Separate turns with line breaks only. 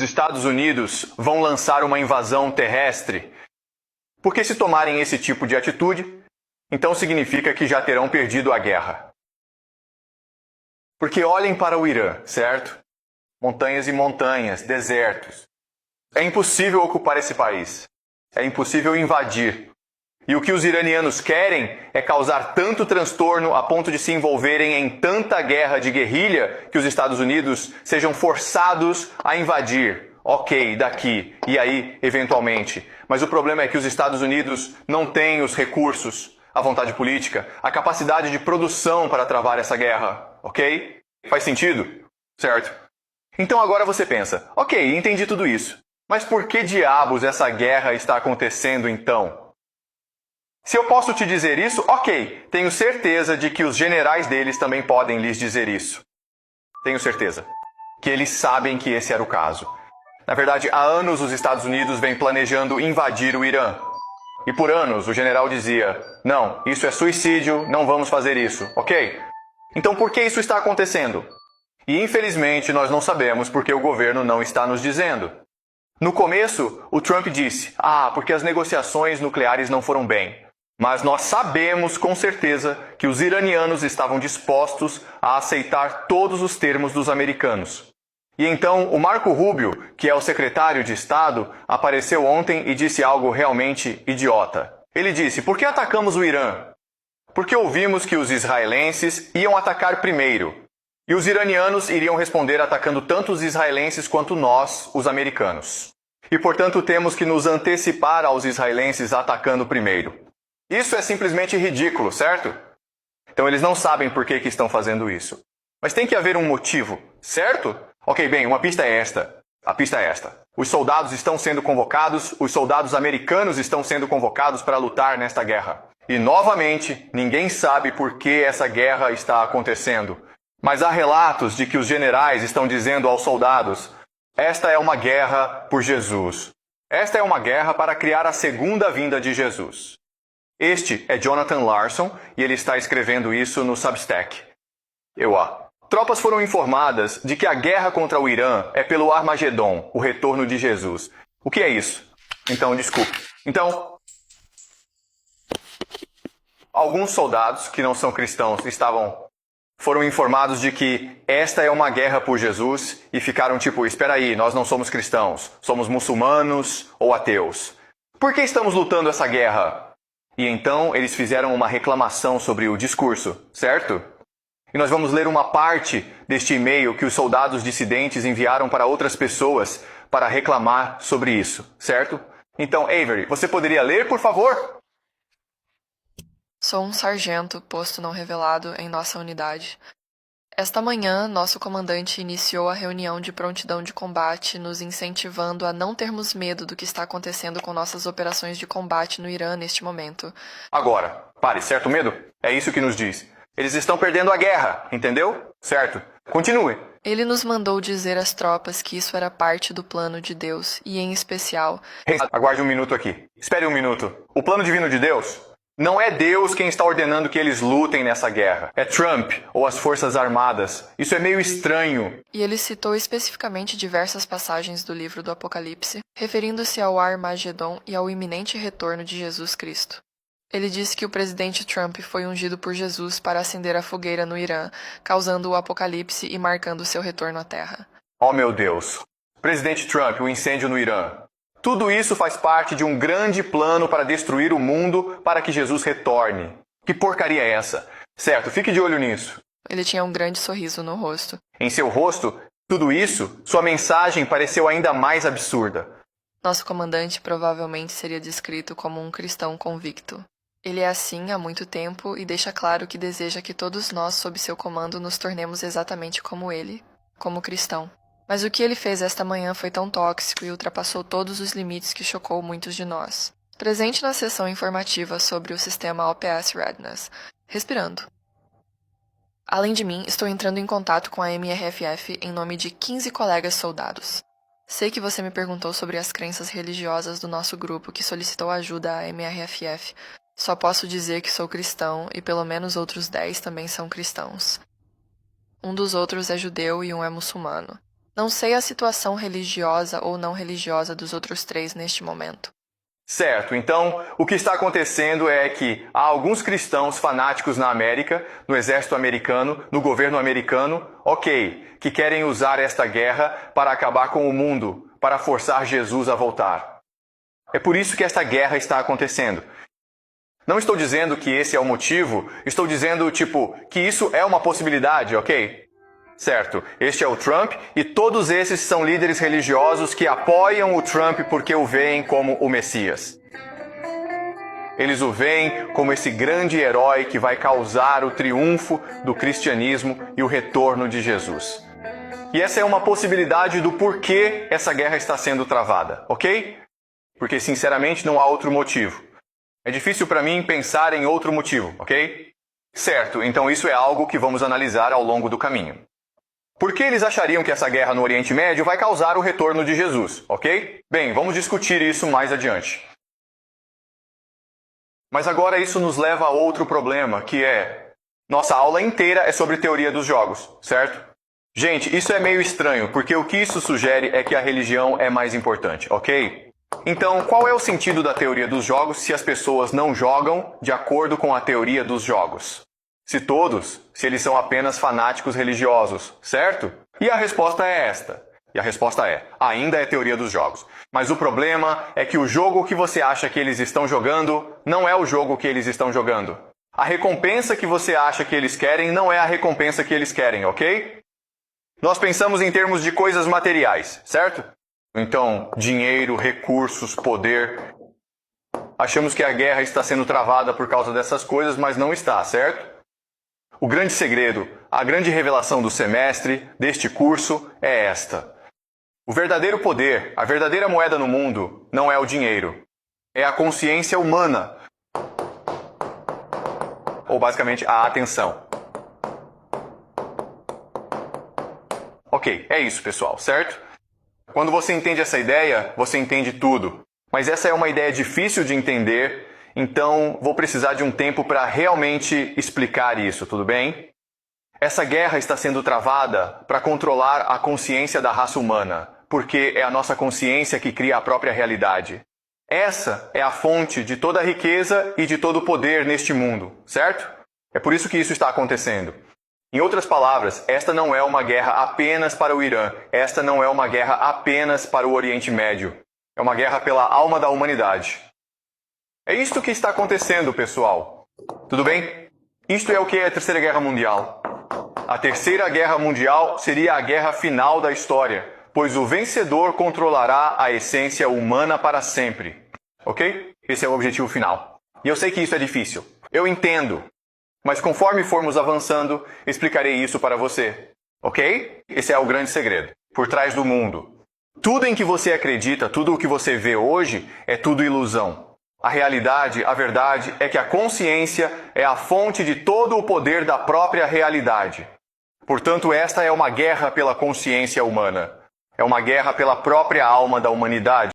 Estados Unidos vão lançar uma invasão terrestre? Porque se tomarem esse tipo de atitude, então significa que já terão perdido a guerra. Porque olhem para o Irã, certo? Montanhas e montanhas, desertos. É impossível ocupar esse país. É impossível invadir. E o que os iranianos querem é causar tanto transtorno a ponto de se envolverem em tanta guerra de guerrilha que os Estados Unidos sejam forçados a invadir. Ok, daqui, e aí, eventualmente. Mas o problema é que os Estados Unidos não têm os recursos, a vontade política, a capacidade de produção para travar essa guerra. Ok? Faz sentido? Certo. Então agora você pensa, ok, entendi tudo isso. Mas por que diabos essa guerra está acontecendo então? Se eu posso te dizer isso, ok, tenho certeza de que os generais deles também podem lhes dizer isso. Tenho certeza. Que eles sabem que esse era o caso. Na verdade, há anos os Estados Unidos vêm planejando invadir o Irã. E por anos o general dizia, não, isso é suicídio, não vamos fazer isso, ok? Então por que isso está acontecendo? E infelizmente nós não sabemos porque o governo não está nos dizendo. No começo, o Trump disse, porque as negociações nucleares não foram bem. Mas nós sabemos com certeza que os iranianos estavam dispostos a aceitar todos os termos dos americanos. E então o Marco Rubio, que é o secretário de Estado, apareceu ontem e disse algo realmente idiota. Ele disse, por que atacamos o Irã? Porque ouvimos que os israelenses iam atacar primeiro. E os iranianos iriam responder atacando tanto os israelenses quanto nós, os americanos. E portanto temos que nos antecipar aos israelenses atacando primeiro. Isso é simplesmente ridículo, certo? Então eles não sabem por que estão fazendo isso. Mas tem que haver um motivo, certo? Ok, bem, uma pista é esta. A pista é esta. Os soldados estão sendo convocados, os soldados americanos estão sendo convocados para lutar nesta guerra. E novamente, ninguém sabe por que essa guerra está acontecendo. Mas há relatos de que os generais estão dizendo aos soldados, esta é uma guerra por Jesus. Esta é uma guerra para criar a segunda vinda de Jesus. Este é Jonathan Larson e ele está escrevendo isso no Substack. Tropas foram informadas de que a guerra contra o Irã é pelo Armagedon, o retorno de Jesus. O que é isso? Desculpe. Alguns soldados que não são cristãos foram informados de que esta é uma guerra por Jesus e ficaram tipo, espera aí, nós não somos cristãos, somos muçulmanos ou ateus. Por que estamos lutando essa guerra? E então eles fizeram uma reclamação sobre o discurso, certo? E nós vamos ler uma parte deste e-mail que os soldados dissidentes enviaram para outras pessoas para reclamar sobre isso, certo? Então, Avery, você poderia ler, por favor?
Sou um sargento, posto não revelado, em nossa unidade. Esta manhã, nosso comandante iniciou a reunião de prontidão de combate, nos incentivando a não termos medo do que está acontecendo com nossas operações de combate no Irã neste momento.
Agora, pare, certo medo? É isso que nos diz. Eles estão perdendo a guerra, entendeu? Certo. Continue.
Ele nos mandou dizer às tropas que isso era parte do plano de Deus, e em especial...
Aguarde um minuto aqui. Espere um minuto. O plano divino de Deus? Não é Deus quem está ordenando que eles lutem nessa guerra. É Trump ou as Forças Armadas. Isso é meio estranho.
E ele citou especificamente diversas passagens do livro do Apocalipse, referindo-se ao Armagedon e ao iminente retorno de Jesus Cristo. Ele disse que o presidente Trump foi ungido por Jesus para acender a fogueira no Irã, causando o apocalipse e marcando seu retorno à Terra.
Oh meu Deus! Presidente Trump, o incêndio no Irã. Tudo isso faz parte de um grande plano para destruir o mundo para que Jesus retorne. Que porcaria é essa? Certo, fique de olho nisso.
Ele tinha um grande sorriso no rosto.
Em seu rosto, tudo isso, sua mensagem pareceu ainda mais absurda.
Nosso comandante provavelmente seria descrito como um cristão convicto. Ele é assim há muito tempo e deixa claro que deseja que todos nós, sob seu comando, nos tornemos exatamente como ele, como cristão. Mas o que ele fez esta manhã foi tão tóxico e ultrapassou todos os limites que chocou muitos de nós. Presente na sessão informativa sobre o sistema OPS Readiness. Respirando. Além de mim, estou entrando em contato com a MRFF em nome de 15 colegas soldados. Sei que você me perguntou sobre as crenças religiosas do nosso grupo que solicitou ajuda à MRFF. Só posso dizer que sou cristão e pelo menos outros 10 também são cristãos. Um dos outros é judeu e um é muçulmano. Não sei a situação religiosa ou não religiosa dos outros três neste momento.
Certo, então o que está acontecendo é que há alguns cristãos fanáticos na América, no exército americano, no governo americano, que querem usar esta guerra para acabar com o mundo, para forçar Jesus a voltar. É por isso que esta guerra está acontecendo. Não estou dizendo que esse é o motivo, estou dizendo, que isso é uma possibilidade, ok? Certo, este é o Trump e todos esses são líderes religiosos que apoiam o Trump porque o veem como o Messias. Eles o veem como esse grande herói que vai causar o triunfo do cristianismo e o retorno de Jesus. E essa é uma possibilidade do porquê essa guerra está sendo travada, ok? Porque, sinceramente, não há outro motivo. É difícil para mim pensar em outro motivo, ok? Certo, então isso é algo que vamos analisar ao longo do caminho. Por que eles achariam que essa guerra no Oriente Médio vai causar o retorno de Jesus, ok? Bem, vamos discutir isso mais adiante. Mas agora isso nos leva a outro problema, que é... Nossa aula inteira é sobre teoria dos jogos, certo? Gente, isso é meio estranho, porque o que isso sugere é que a religião é mais importante, ok? Então, qual é o sentido da teoria dos jogos se as pessoas não jogam de acordo com a teoria dos jogos? Se eles são apenas fanáticos religiosos, certo? E a resposta é esta. E a resposta é, ainda é teoria dos jogos. Mas o problema é que o jogo que você acha que eles estão jogando não é o jogo que eles estão jogando. A recompensa que você acha que eles querem não é a recompensa que eles querem, ok? Nós pensamos em termos de coisas materiais, certo? Então, dinheiro, recursos, poder. Achamos que a guerra está sendo travada por causa dessas coisas, mas não está, certo? O grande segredo, a grande revelação do semestre, deste curso, é esta. O verdadeiro poder, a verdadeira moeda no mundo, não é o dinheiro. É a consciência humana. Ou basicamente, a atenção. Ok, é isso, pessoal, certo? Quando você entende essa ideia, você entende tudo. Mas essa é uma ideia difícil de entender, então vou precisar de um tempo para realmente explicar isso, tudo bem? Essa guerra está sendo travada para controlar a consciência da raça humana, porque é a nossa consciência que cria a própria realidade. Essa é a fonte de toda a riqueza e de todo o poder neste mundo, certo? É por isso que isso está acontecendo. Em outras palavras, esta não é uma guerra apenas para o Irã, esta não é uma guerra apenas para o Oriente Médio. É uma guerra pela alma da humanidade. É isto que está acontecendo, pessoal. Tudo bem? Isto é o que é a Terceira Guerra Mundial. A Terceira Guerra Mundial seria a guerra final da história, pois o vencedor controlará a essência humana para sempre. Ok? Esse é o objetivo final. E eu sei que isso é difícil. Eu entendo. Mas conforme formos avançando, explicarei isso para você. Ok? Esse é o grande segredo. Por trás do mundo. Tudo em que você acredita, tudo o que você vê hoje, é tudo ilusão. A realidade, a verdade, é que a consciência é a fonte de todo o poder da própria realidade. Portanto, esta é uma guerra pela consciência humana. É uma guerra pela própria alma da humanidade.